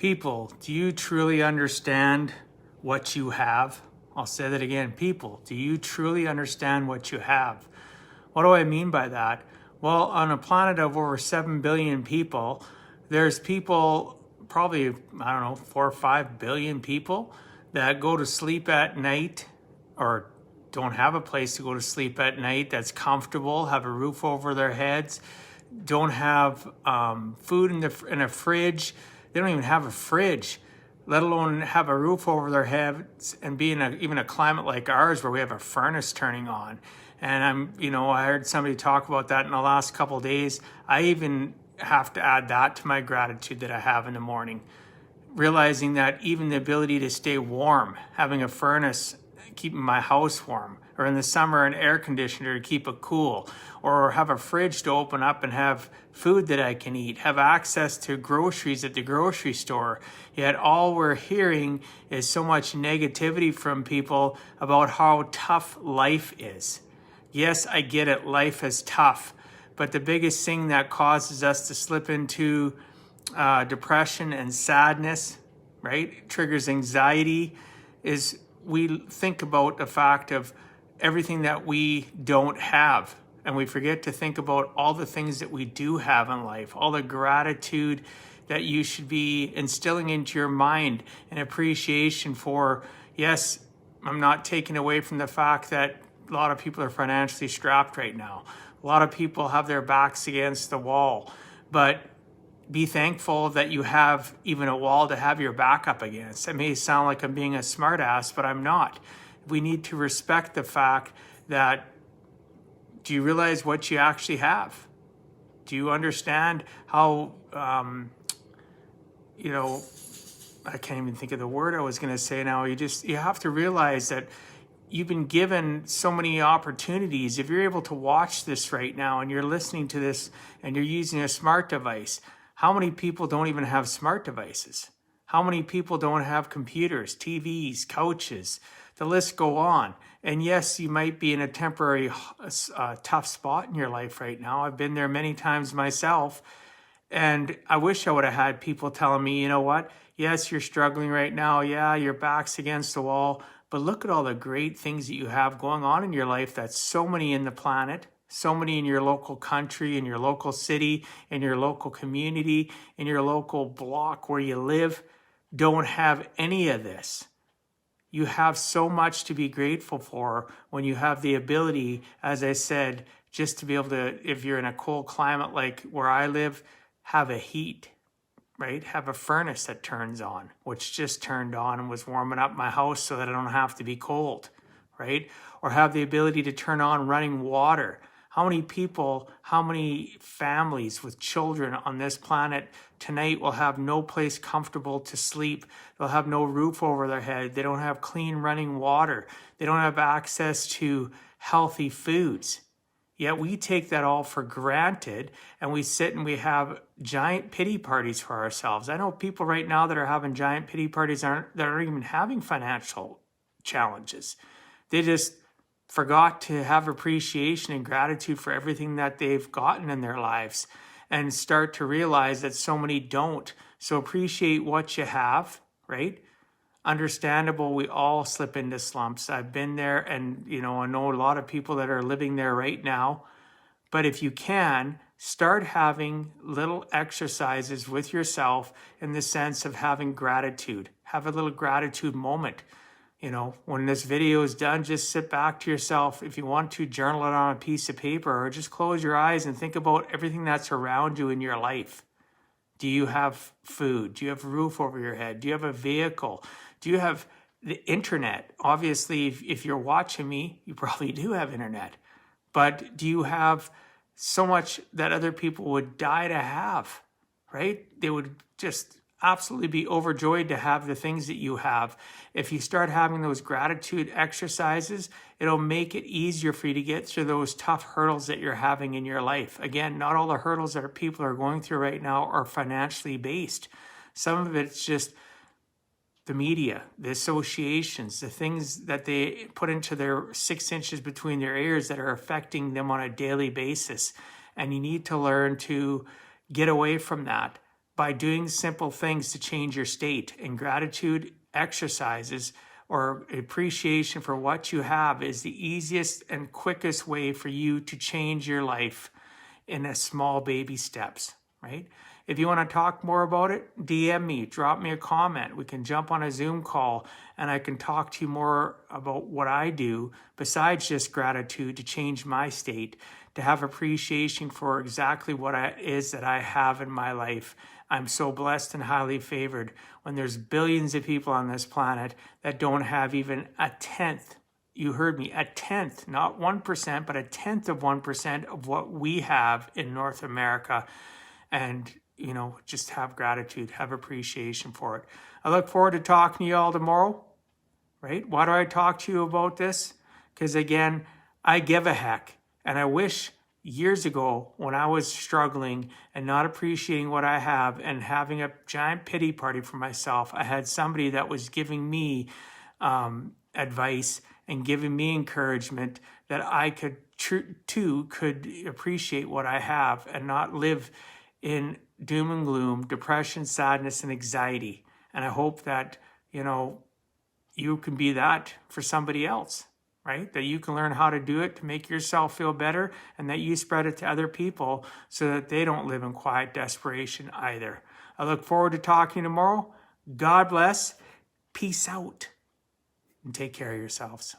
People, do you truly understand what you have? I'll say that again. People, do you truly understand what you have? What do I mean by that? Well, on a planet of over 7 billion people, there's people, probably, I don't know, 4 or 5 billion people that go to sleep at night or don't have a place to go to sleep at night that's comfortable, have a roof over their heads, don't have food in a fridge. They don't even have a fridge, let alone have a roof over their heads and be in even a climate like ours where we have a furnace turning on. And I heard somebody talk about that in the last couple of days. I even have to add that to my gratitude that I have in the morning, realizing that even the ability to stay warm, having a furnace keeping my house warm, or in the summer an air conditioner to keep it cool, or have a fridge to open up and have food that I can eat, have access to groceries at the grocery store. Yet all we're hearing is so much negativity from people about how tough life is. Yes, I get it, life is tough, but the biggest thing that causes us to slip into depression and sadness, right, triggers anxiety, is we think about the fact of everything that we don't have. And we forget to think about all the things that we do have in life, all the gratitude that you should be instilling into your mind, and appreciation for, yes, I'm not taking away from the fact that a lot of people are financially strapped right now. A lot of people have their backs against the wall, but be thankful that you have even a wall to have your back up against. It may sound like I'm being a smartass, but I'm not. We need to respect the fact that, do you realize what you actually have? Do you understand how, I can't even think of the word I was going to say now. You have to realize that you've been given so many opportunities. If you're able to watch this right now and you're listening to this and you're using a smart device, how many people don't even have smart devices? How many people don't have computers, TVs, couches? The list go on. And yes, you might be in a temporary tough spot in your life right now. I've been there many times myself. And I wish I would have had people telling me, you know what? Yes, you're struggling right now. Yeah, your back's against the wall. But look at all the great things that you have going on in your life. That's so many in the planet. So many in your local country, in your local city, in your local community, in your local block where you live, don't have any of this. You have so much to be grateful for when you have the ability, as I said, just to be able to, if you're in a cold climate like where I live, have a heat, right? Have a furnace that turns on, which just turned on and was warming up my house so that I don't have to be cold, right? Or have the ability to turn on running water. How many people, how many families with children on this planet tonight will have no place comfortable to sleep? They'll have no roof over their head. They don't have clean running water. They don't have access to healthy foods. Yet we take that all for granted, and we sit and we have giant pity parties for ourselves. I know people right now that are having giant pity parties that aren't even having financial challenges. They just forgot to have appreciation and gratitude for everything that they've gotten in their lives, and start to realize that so many don't. So appreciate what you have, right? Understandable, we all slip into slumps. I've been there, and I know a lot of people that are living there right now. But if you can, start having little exercises with yourself in the sense of having gratitude. Have a little gratitude moment. When this video is done, just sit back to yourself. If you want to, journal it on a piece of paper, or just close your eyes and think about everything that's around you in your life. Do you have food? Do you have a roof over your head? Do you have a vehicle? Do you have the internet? Obviously, if you're watching me, you probably do have internet. But do you have so much that other people would die to have, right? They would just absolutely be overjoyed to have the things that you have. If you start having those gratitude exercises, it'll make it easier for you to get through those tough hurdles that you're having in your life. Again, not all the hurdles that people are going through right now are financially based. Some of it's just the media, the associations, the things that they put into their 6 inches between their ears that are affecting them on a daily basis. And you need to learn to get away from that. by doing simple things to change your state. And gratitude exercises or appreciation for what you have is the easiest and quickest way for you to change your life in a small baby steps, right? If you want to talk more about it, DM me, drop me a comment. We can jump on a Zoom call and I can talk to you more about what I do besides just gratitude to change my state, to have appreciation for exactly what it is that I have in my life. I'm so blessed and highly favored when there's billions of people on this planet that don't have even a tenth. You heard me, a tenth, not 1%, but a tenth of 1% of what we have in North America. And, just have gratitude, have appreciation for it. I look forward to talking to you all tomorrow, right? Why do I talk to you about this? Because again, I give a heck. And I wish years ago when I was struggling and not appreciating what I have and having a giant pity party for myself, I had somebody that was giving me advice and giving me encouragement that I could appreciate what I have and not live in doom and gloom, depression, sadness, and anxiety. And I hope that, you can be that for somebody else, right? That you can learn how to do it to make yourself feel better and that you spread it to other people so that they don't live in quiet desperation either. I look forward to talking tomorrow. God bless. Peace out and take care of yourselves.